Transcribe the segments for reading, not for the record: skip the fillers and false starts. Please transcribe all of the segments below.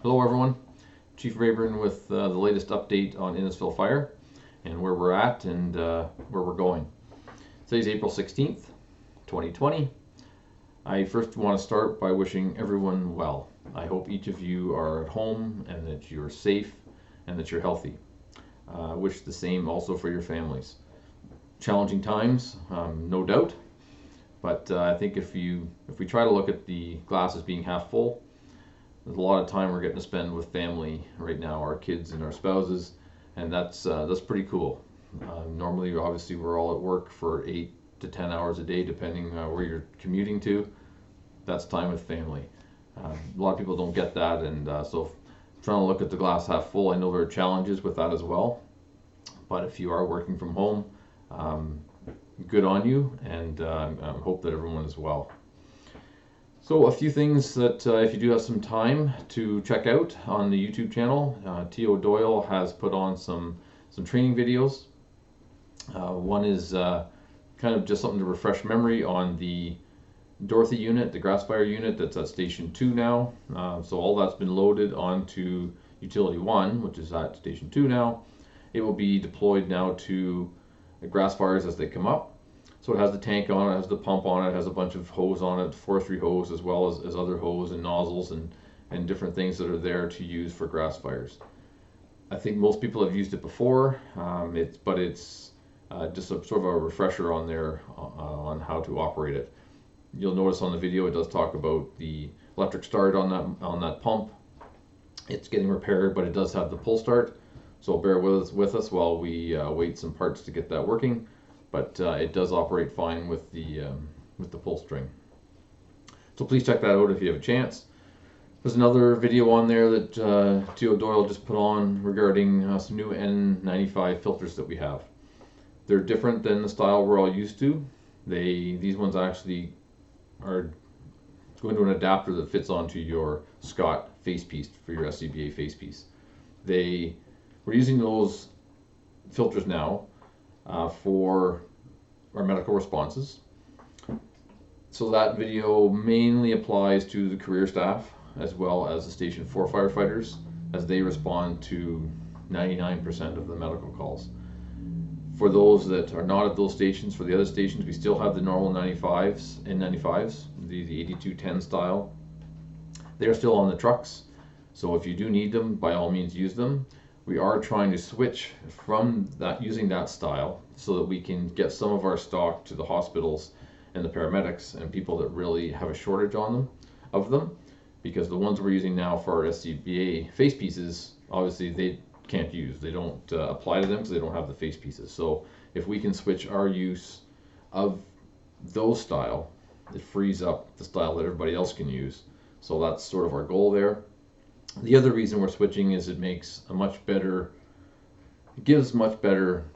Hello everyone, Chief Raeburn with the latest update on Innisfil Fire and where we're at and where we're going. Today's April 16th, 2020. I first want to start by wishing everyone well. I hope each of you are at home and that you're safe and that you're healthy. I wish the same also for your families. Challenging times, no doubt, but I think if we try to look at the glass as being half full, there's a lot of time we're getting to spend with family right now, our kids and our spouses, and that's pretty cool. Normally, obviously, we're all at work for 8 to 10 hours a day, depending where you're commuting to. That's time with family. A lot of people don't get that, and so trying to look at the glass half full. I know there are challenges with that as well, but if you are working from home, good on you, and I hope that everyone is well. So a few things that if you do have some time to check out on the YouTube channel, T.O. Doyle has put on some training videos. One is kind of just something to refresh memory on the Dorothy unit, the grass fire unit that's at Station 2 now. So all that's been loaded onto Utility 1, which is at Station 2 now. It will be deployed now to grass fires as they come up. So it has the tank on it, has the pump on it, has a bunch of hose on it, forestry hose as well as other hose and nozzles and different things that are there to use for grass fires. I think most people have used it before, but it's just a sort of a refresher on there on how to operate it. You'll notice on the video it does talk about the electric start on that pump. It's getting repaired, but it does have the pull start. So bear with us while we wait some parts to get that working. But it does operate fine with the pull string. So please check that out if you have a chance. There's another video on there that T.O. Doyle just put on regarding some new N95 filters that we have. They're different than the style we're all used to. These ones actually are going to an adapter that fits onto your Scott facepiece for your SCBA facepiece. We're using those filters now for our medical responses. So that video mainly applies to the career staff as well as the Station 4 firefighters as they respond to 99% of the medical calls. For those that are not at those stations, for the other stations, we still have the normal N95s, the 8210 style. They're still on the trucks, so if you do need them, by all means use them. We are trying to switch from that, using that style, so that we can get some of our stock to the hospitals and the paramedics and people that really have a shortage of them, because the ones we're using now for our SCBA face pieces, obviously they can't use. They don't apply to them because they don't have the face pieces. So if we can switch our use of those style, it frees up the style that everybody else can use. So that's sort of our goal there. The other reason we're switching is it gives much better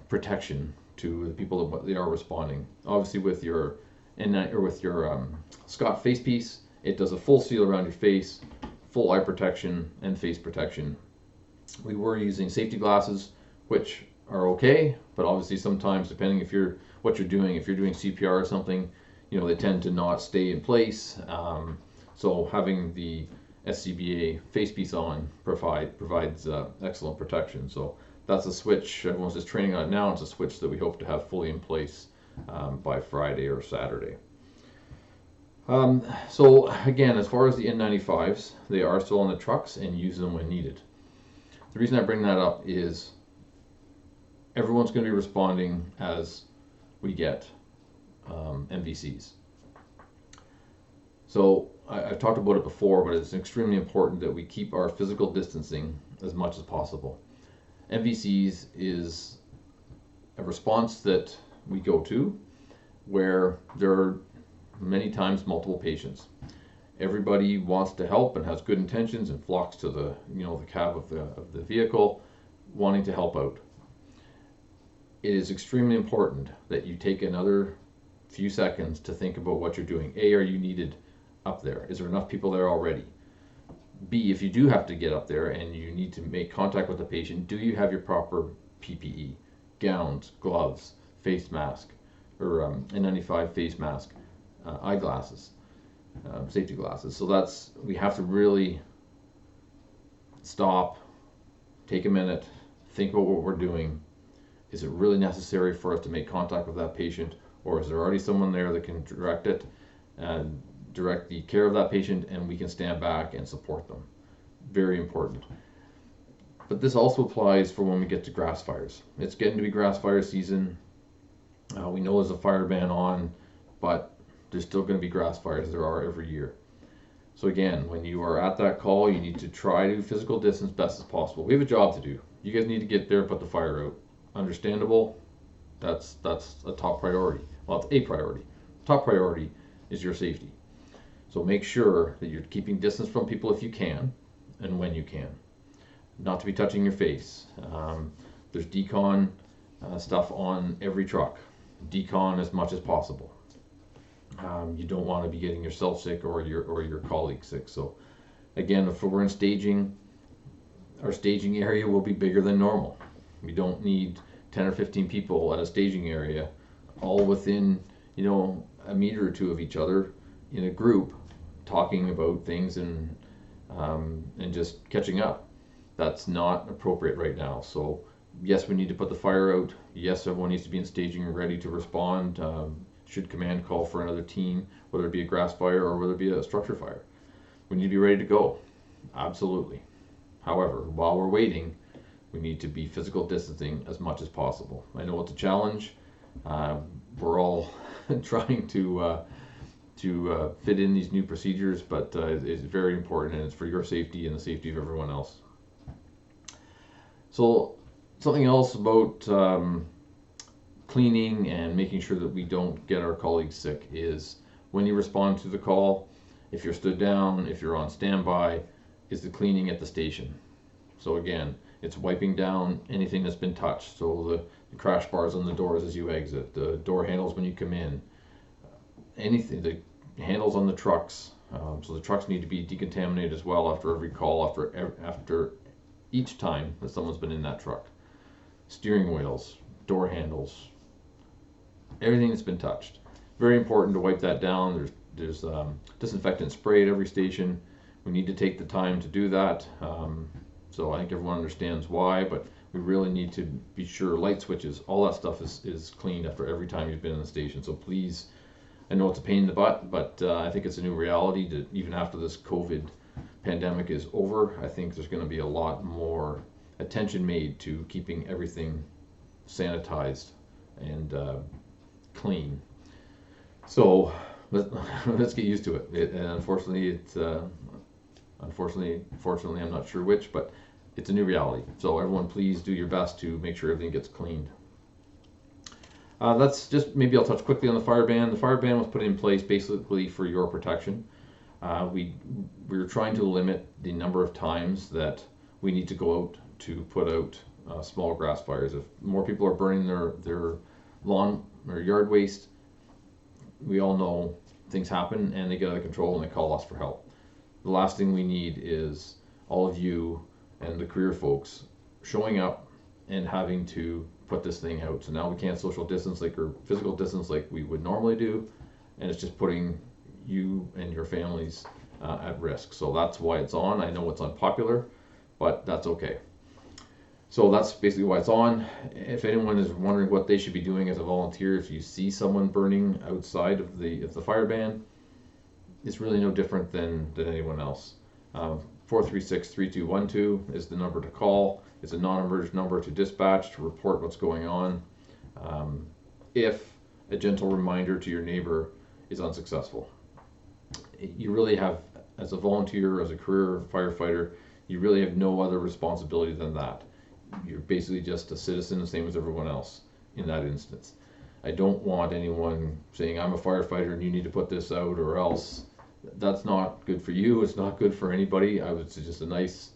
protection to the people that they are responding. Obviously with your Scott face piece, it does a full seal around your face, full eye protection and face protection. We were using safety glasses, which are okay, but obviously sometimes depending if you're doing CPR or something, they tend to not stay in place. So having the SCBA facepiece on provides excellent protection. So that's a switch. Everyone's just training on it now. It's a switch that we hope to have fully in place by Friday or Saturday. So again, as far as the N95s, they are still on the trucks and use them when needed. The reason I bring that up is everyone's going to be responding as we get MVCs. So I've talked about it before, but it's extremely important that we keep our physical distancing as much as possible. MVCs is a response that we go to where there are many times multiple patients. Everybody wants to help and has good intentions and flocks to the cab of the vehicle wanting to help out. It is extremely important that you take another few seconds to think about what you're doing. A, are you needed up there? Is there enough people there already? B, if you do have to get up there and you need to make contact with the patient, do you have your proper PPE? Gowns, gloves, face mask, or N95 face mask, eyeglasses, safety glasses. So we have to really stop, take a minute, think about what we're doing. Is it really necessary for us to make contact with that patient, or is there already someone there that can direct it, and direct the care of that patient, and we can stand back and support them? Very important. But this also applies for when we get to grass fires. It's getting to be grass fire season. We know there's a fire ban on, but there's still going to be grass fires. There are every year. So again, when you are at that call, you need to try to physical distance best as possible. We have a job to do. You guys need to get there and put the fire out. Understandable. That's a top priority. Well, it's a priority. Top priority is your safety. So make sure that you're keeping distance from people if you can, and when you can. Not to be touching your face. There's decon stuff on every truck. Decon as much as possible. You don't want to be getting yourself sick or your colleague sick. So again, if we're in staging, our staging area will be bigger than normal. We don't need 10 or 15 people at a staging area, all within, a meter or two of each other in a group, talking about things and just catching up. That's not appropriate right now. So yes, we need to put the fire out. Yes, everyone needs to be in staging and ready to respond. Should command call for another team, whether it be a grass fire or whether it be a structure fire. We need to be ready to go. Absolutely. However, while we're waiting, we need to be physical distancing as much as possible. I know it's a challenge. We're all trying to fit in these new procedures, but it's very important, and it's for your safety and the safety of everyone else. So something else about cleaning and making sure that we don't get our colleagues sick is when you respond to the call, if you're stood down, if you're on standby, is the cleaning at the station. So again, it's wiping down anything that's been touched. So the crash bars on the doors as you exit, the door handles when you come in, anything, the handles on the trucks. So the trucks need to be decontaminated as well after every call, after each time that someone's been in that truck. Steering wheels, door handles, everything that's been touched. Very important to wipe that down. There's disinfectant spray at every station. We need to take the time to do that. So I think everyone understands why, but we really need to be sure light switches, all that stuff is cleaned after every time you've been in the station. So please, I know it's a pain in the butt, but I think it's a new reality that even after this COVID pandemic is over, I think there's going to be a lot more attention made to keeping everything sanitized and clean. So let's get used to it. And unfortunately, fortunately, I'm not sure which, but it's a new reality. So everyone, please do your best to make sure everything gets cleaned. That's just, maybe I'll touch quickly on the fire ban. The fire ban was put in place basically for your protection. We were trying to limit the number of times that we need to go out to put out small grass fires. If more people are burning their lawn or yard waste, we all know things happen and they get out of control and they call us for help. The last thing we need is all of you and the career folks showing up and having to put this thing out. So now we can't social distance or physical distance like we would normally do, and it's just putting you and your families at risk. So that's why it's on. I know it's unpopular, but that's okay. So that's basically why it's on. If anyone is wondering what they should be doing as a volunteer, if you see someone burning outside of the fire ban, it's really no different than anyone else. 436-3212 is the number to call. It's a non-emergent number to dispatch to report what's going on. If a gentle reminder to your neighbor is unsuccessful, you really have, as a volunteer, as a career firefighter, you really have no other responsibility than that. You're basically just a citizen, the same as everyone else in that instance. I don't want anyone saying, I'm a firefighter and you need to put this out or else. That's not good for you. It's not good for anybody. I would suggest a nice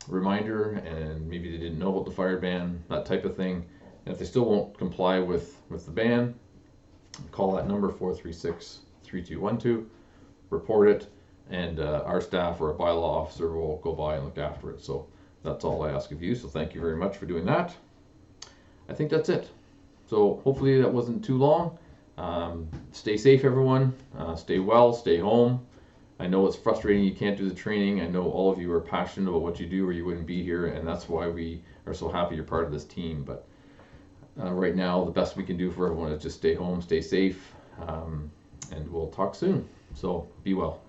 reminder, and maybe they didn't know about the fire ban, that type of thing. And if they still won't comply with the ban, call that number 436-3212, report it, and our staff or a bylaw officer will go by and look after it. So that's all I ask of you. So thank you very much for doing that. I think that's it. So hopefully that wasn't too long. Stay safe, everyone. Stay well, stay home. I know it's frustrating you can't do the training. I know all of you are passionate about what you do or you wouldn't be here, and that's why we are so happy you're part of this team. But right now, the best we can do for everyone is just stay home, stay safe, and we'll talk soon. So be well.